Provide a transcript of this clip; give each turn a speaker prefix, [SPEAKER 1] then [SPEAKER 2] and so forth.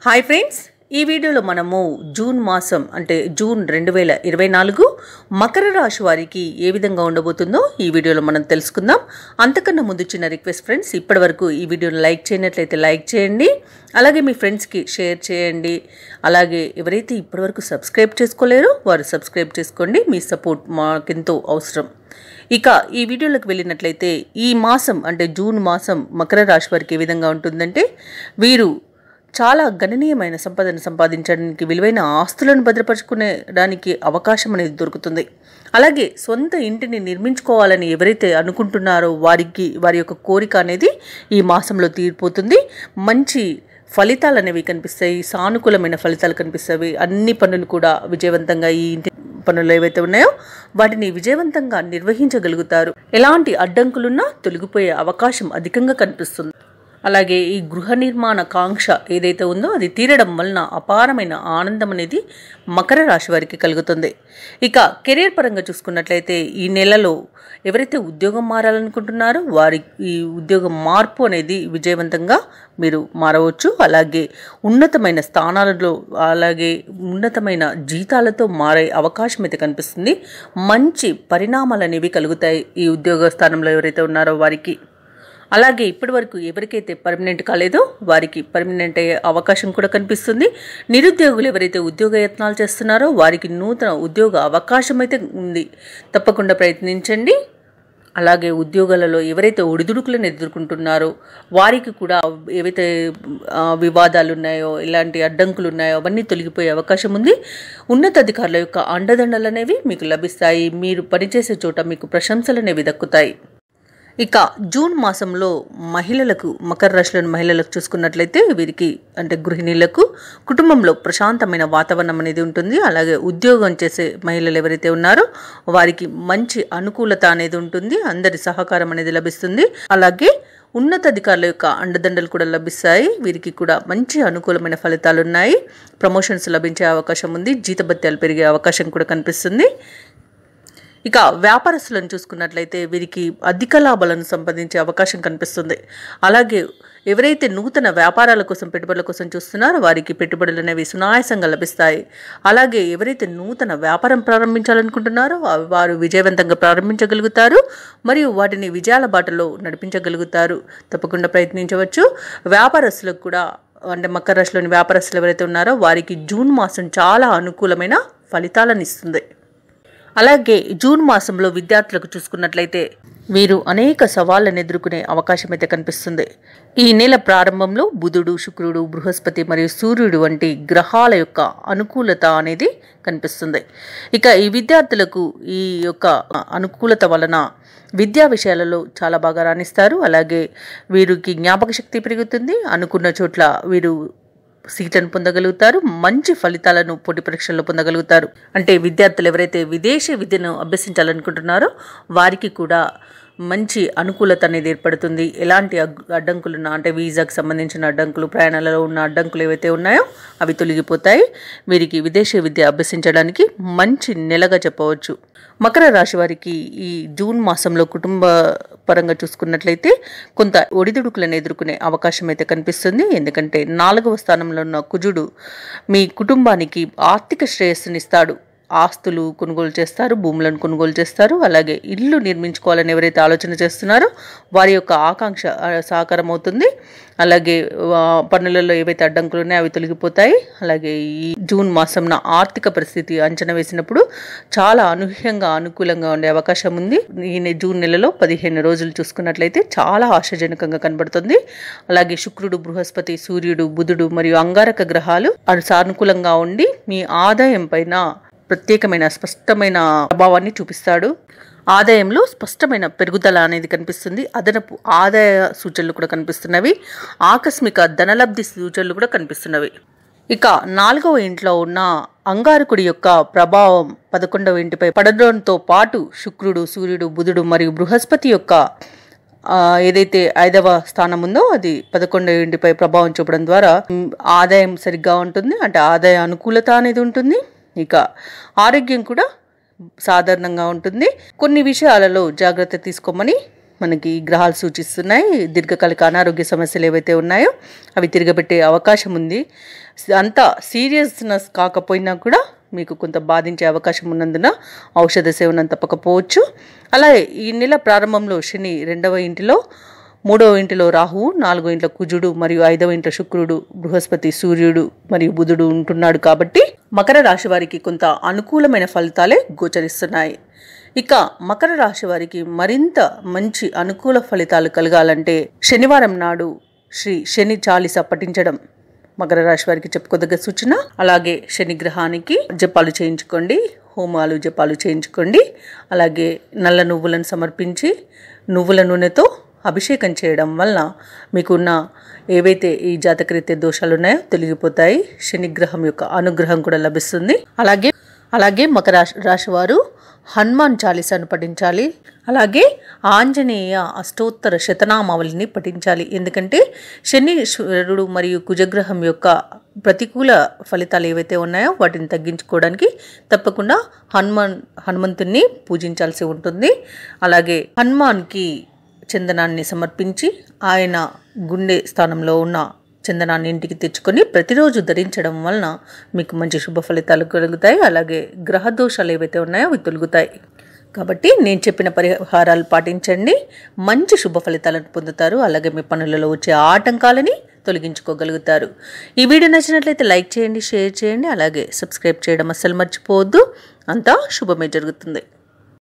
[SPEAKER 1] Hi friends, ఈ వీడియోలో మనము జూన్ మాసం అంటే జూన్ 2024 మకర రాశి వారికి ఏ విధంగా ఉండబోతుందో ఈ వీడియోలో మనం తెలుసుకుందాం. అంతకన్నా ముందు చిన్న రిక్వెస్ట్ ఫ్రెండ్స్, ఇప్పటివరకు ఈ వీడియోని లైక్ చేయనట్లయితే లైక్ చేయండి, అలాగే మీ ఫ్రెండ్స్కి షేర్ చేయండి. అలాగే ఎవరైతే ఇప్పటివరకు సబ్స్క్రైబ్ చేసుకోలేరో వారు సబ్స్క్రైబ్ చేసుకోండి. మీ సపోర్ట్ మాకెంతో అవసరం. ఇక ఈ వీడియోలోకి వెళ్ళినట్లయితే ఈ మాసం అంటే జూన్ మాసం మకర రాశి వారికి ఏ విధంగా ఉంటుందంటే, వీరు చాలా గణనీయమైన సంపదను సంపాదించడానికి, విలువైన ఆస్తులను భద్రపరుచుకునేడానికి అవకాశం అనేది దొరుకుతుంది. అలాగే సొంత ఇంటిని నిర్మించుకోవాలని ఎవరైతే అనుకుంటున్నారో వారి యొక్క కోరిక అనేది ఈ మాసంలో తీరిపోతుంది. మంచి ఫలితాలు అనేవి కనిపిస్తాయి, సానుకూలమైన ఫలితాలు కనిపిస్తాయి. అన్ని పనులు కూడా విజయవంతంగా, ఈ ఇంటి పనులు ఏవైతే ఉన్నాయో వాటిని విజయవంతంగా నిర్వహించగలుగుతారు. ఎలాంటి అడ్డంకులున్నా తొలగిపోయే అవకాశం అధికంగా కనిపిస్తుంది. అలాగే ఈ గృహ నిర్మాణ కాంక్ష ఏదైతే ఉందో అది తీరడం వలన అపారమైన ఆనందం అనేది మకర రాశి వారికి కలుగుతుంది. ఇక కెరీర్ పరంగా చూసుకున్నట్లయితే ఈ నెలలో ఎవరైతే ఉద్యోగం మారాలనుకుంటున్నారో వారి ఈ ఉద్యోగం మార్పు అనేది విజయవంతంగా మీరు మారవచ్చు. అలాగే ఉన్నతమైన స్థానాలలో, అలాగే ఉన్నతమైన జీతాలతో మారే అవకాశం అయితే కనిపిస్తుంది. మంచి పరిణామాలు అనేవి కలుగుతాయి ఈ ఉద్యోగ స్థానంలో ఎవరైతే ఉన్నారో వారికి. అలాగే ఇప్పటి వరకు ఎవరికైతే పర్మనెంట్ కాలేదో వారికి పర్మనెంట్ అయ్యే అవకాశం కూడా కనిపిస్తుంది. నిరుద్యోగులు ఎవరైతే ఉద్యోగ యత్నాలు చేస్తున్నారో వారికి నూతన ఉద్యోగ అవకాశం అయితే ఉంది. తప్పకుండా ప్రయత్నించండి. అలాగే ఉద్యోగాలలో ఎవరైతే ఒడిదుడుకులను ఎదుర్కొంటున్నారో వారికి కూడా ఏవైతే వివాదాలు ఉన్నాయో, ఇలాంటి అడ్డంకులు ఉన్నాయో అవన్నీ తొలగిపోయే అవకాశం ఉంది. ఉన్నతాధికారుల యొక్క అండదండలు అనేవి మీకు లభిస్తాయి. మీరు పనిచేసే చోట మీకు ప్రశంసలు అనేవి దక్కుతాయి. ఇక జూన్ మాసంలో మహిళలకు, మకర రాశిలోని మహిళలకు చూసుకున్నట్లయితే వీరికి అంటే గృహిణీలకు కుటుంబంలో ప్రశాంతమైన వాతావరణం అనేది ఉంటుంది. అలాగే ఉద్యోగం చేసే మహిళలు ఎవరైతే ఉన్నారో వారికి మంచి అనుకూలత అనేది ఉంటుంది. అందరి సహకారం అనేది లభిస్తుంది. అలాగే ఉన్నతాధికారుల యొక్క అండదండలు కూడా లభిస్తాయి. వీరికి కూడా మంచి అనుకూలమైన ఫలితాలు ఉన్నాయి. ప్రమోషన్స్ లభించే అవకాశం ఉంది. జీతభత్యాలు పెరిగే అవకాశం కూడా కనిపిస్తుంది. ఇక వ్యాపారస్తులను చూసుకున్నట్లయితే వీరికి అధిక లాభాలను సంపాదించే అవకాశం కనిపిస్తుంది. అలాగే ఎవరైతే నూతన వ్యాపారాల కోసం, పెట్టుబడుల కోసం చూస్తున్నారో వారికి పెట్టుబడులు అనేవి సునాయాసంగా లభిస్తాయి. అలాగే ఎవరైతే నూతన వ్యాపారం ప్రారంభించాలనుకుంటున్నారో వారు విజయవంతంగా ప్రారంభించగలుగుతారు మరియు వాటిని విజయాల బాటలో నడిపించగలుగుతారు. తప్పకుండా ప్రయత్నించవచ్చు. వ్యాపారస్తులకు కూడా అంటే మకర రాశిలోని వ్యాపారస్తులు ఎవరైతే ఉన్నారో వారికి జూన్ మాసం చాలా అనుకూలమైన ఫలితాలను ఇస్తుంది. అలాగే జూన్ మాసంలో విద్యార్థులకు చూసుకున్నట్లయితే వీరు అనేక సవాళ్లను ఎదుర్కొనే అవకాశం అయితే కనిపిస్తుంది. ఈ నెల ప్రారంభంలో బుధుడు, శుక్రుడు, బృహస్పతి మరియు సూర్యుడు వంటి గ్రహాల యొక్క అనుకూలత అనేది కనిపిస్తుంది. ఇక ఈ విద్యార్థులకు ఈ యొక్క అనుకూలత వలన విద్యా విషయాలలో చాలా బాగా రాణిస్తారు. అలాగే వీరికి జ్ఞాపక శక్తి పెరుగుతుంది. అనుకున్న చోట్ల వీరు సీట్లను పొందగలుగుతారు. మంచి ఫలితాలను పోటీ పరీక్షల్లో పొందగలుగుతారు. అంటే విద్యార్థులు ఎవరైతే విదేశీ విద్యను అభ్యసించాలనుకుంటున్నారో వారికి కూడా మంచి అనుకూలత అనేది ఏర్పడుతుంది. ఎలాంటి అడ్డంకులున్నా అంటే వీసాకు సంబంధించిన అడ్డంకులు, ప్రయాణాలలో ఉన్న అడ్డంకులు ఏవైతే ఉన్నాయో అవి తొలగిపోతాయి. వీరికి విదేశీ విద్య అభ్యసించడానికి మంచి నెలగా చెప్పవచ్చు. మకర రాశి వారికి ఈ జూన్ మాసంలో కుటుంబ పరంగా చూసుకున్నట్లయితే కొంత ఒడిదుడుకులను ఎదుర్కొనే అవకాశం అయితే కనిపిస్తుంది. ఎందుకంటే 4వ స్థానంలో ఉన్న కుజుడు మీ కుటుంబానికి ఆర్థిక శ్రేయస్సునిస్తాడు. ఆస్తులు కొనుగోలు చేస్తారు, భూములను కొనుగోలు చేస్తారు. అలాగే ఇల్లు నిర్మించుకోవాలని ఎవరైతే ఆలోచన చేస్తున్నారో వారి యొక్క ఆకాంక్ష సాకారం అవుతుంది. అలాగే పనులలో ఏవైతే అడ్డంకులు ఉన్నాయో అవి తొలగిపోతాయి. అలాగే ఈ జూన్ మాసంన ఆర్థిక పరిస్థితి అంచనా వేసినప్పుడు చాలా అనూహ్యంగా, అనుకూలంగా ఉండే అవకాశం ఉంది. ఈ జూన్ నెలలో 15 రోజులు చూసుకున్నట్లయితే చాలా ఆశాజనకంగా కనబడుతుంది. అలాగే శుక్రుడు, బృహస్పతి, సూర్యుడు, బుధుడు మరియు అంగారక గ్రహాలు సానుకూలంగా ఉండి మీ ఆదాయం పైన ప్రత్యేకమైన స్పష్టమైన ప్రభావాన్ని చూపిస్తాడు. ఆదాయంలో స్పష్టమైన పెరుగుదల అనేది కనిపిస్తుంది. అదనపు ఆదాయ సూచనలు కూడా కనిపిస్తున్నవి. ఆకస్మిక ధనలబ్ధి సూచనలు కూడా కనిపిస్తున్నవి. ఇక 4వ ఇంట్లో ఉన్న అంగారకుడి యొక్క ప్రభావం 11వ ఇంటిపై పడడంతో పాటు శుక్రుడు, సూర్యుడు, బుధుడు మరియు బృహస్పతి యొక్క ఏదైతే 5వ స్థానం ఉందో అది 11వ ఇంటిపై ప్రభావం చూపడం ద్వారా ఆదాయం సరిగ్గా ఉంటుంది. అంటే ఆదాయ అనుకూలత అనేది ఉంటుంది. ఇక ఆరోగ్యం కూడా సాధారణంగా ఉంటుంది. కొన్ని విషయాలలో జాగ్రత్త తీసుకోమని మనకి గ్రహాలు సూచిస్తున్నాయి. దీర్ఘకాలిక అనారోగ్య సమస్యలు ఏవైతే ఉన్నాయో అవి తిరగబెట్టే అవకాశం ఉంది. అంత సీరియస్నెస్ కాకపోయినా కూడా మీకు కొంత బాధించే అవకాశం ఉన్నందున ఔషధ సేవనం తప్పకపోవచ్చు. అలాగే ఈ నెల ప్రారంభంలో శని 2వ ఇంటిలో, 3వ ఇంటిలో రాహువు, 4వ ఇంట్లో కుజుడు మరియు 5వ ఇంట్లో శుక్రుడు, బృహస్పతి, సూర్యుడు మరియు బుధుడు ఉంటున్నాడు. కాబట్టి మకర రాశి వారికి కొంత అనుకూలమైన ఫలితాలే గోచరిస్తున్నాయి. ఇక మకర రాశి వారికి మరింత మంచి అనుకూల ఫలితాలు కలగాలంటే శనివారం నాడు శ్రీ శని చాలీస పఠించడం మకర రాశి వారికి చెప్పుకోదగ్గ సూచన. అలాగే శని గ్రహానికి జపాలు చేయించుకోండి, హోమాలు జపాలు చేయించుకోండి. అలాగే నల్ల నువ్వులను సమర్పించి నువ్వుల నూనెతో అభిషేకం చేయడం వలన మీకున్న ఏవైతే ఈ జాతకరీత్యా దోషాలు ఉన్నాయో తొలగిపోతాయి. శనిగ్రహం యొక్క అనుగ్రహం కూడా లభిస్తుంది. అలాగే మకర రాశి వారు హనుమాన్ చాలీసాను పఠించాలి. అలాగే ఆంజనేయ అష్టోత్తర శతనామావళిని పఠించాలి. ఎందుకంటే శనీశ్వరుడు మరియు కుజగ్రహం యొక్క ప్రతికూల ఫలితాలు ఏవైతే ఉన్నాయో వాటిని తగ్గించుకోవడానికి తప్పకుండా హనుమంతుణ్ణి పూజించాల్సి ఉంటుంది. అలాగే హనుమాన్కి చందనాన్ని సమర్పించి ఆయన గుండె స్థానంలో ఉన్న చందనాన్ని ఇంటికి తెచ్చుకొని ప్రతిరోజు ధరించడం వలన మీకు మంచి శుభ ఫలితాలు కలుగుతాయి. అలాగే గ్రహ దోషాలు ఏవైతే ఉన్నాయో అవి తొలగుతాయి. కాబట్టి నేను చెప్పిన పరిహారాలు పాటించండి, మంచి శుభ ఫలితాలను పొందుతారు. అలాగే మీ పనులలో వచ్చే ఆటంకాలని తొలగించుకోగలుగుతారు. ఈ వీడియో నచ్చినట్లయితే లైక్ చేయండి, షేర్ చేయండి. అలాగే సబ్స్క్రైబ్ చేయడం అస్సలు మర్చిపోవద్దు. అంతా శుభమే జరుగుతుంది.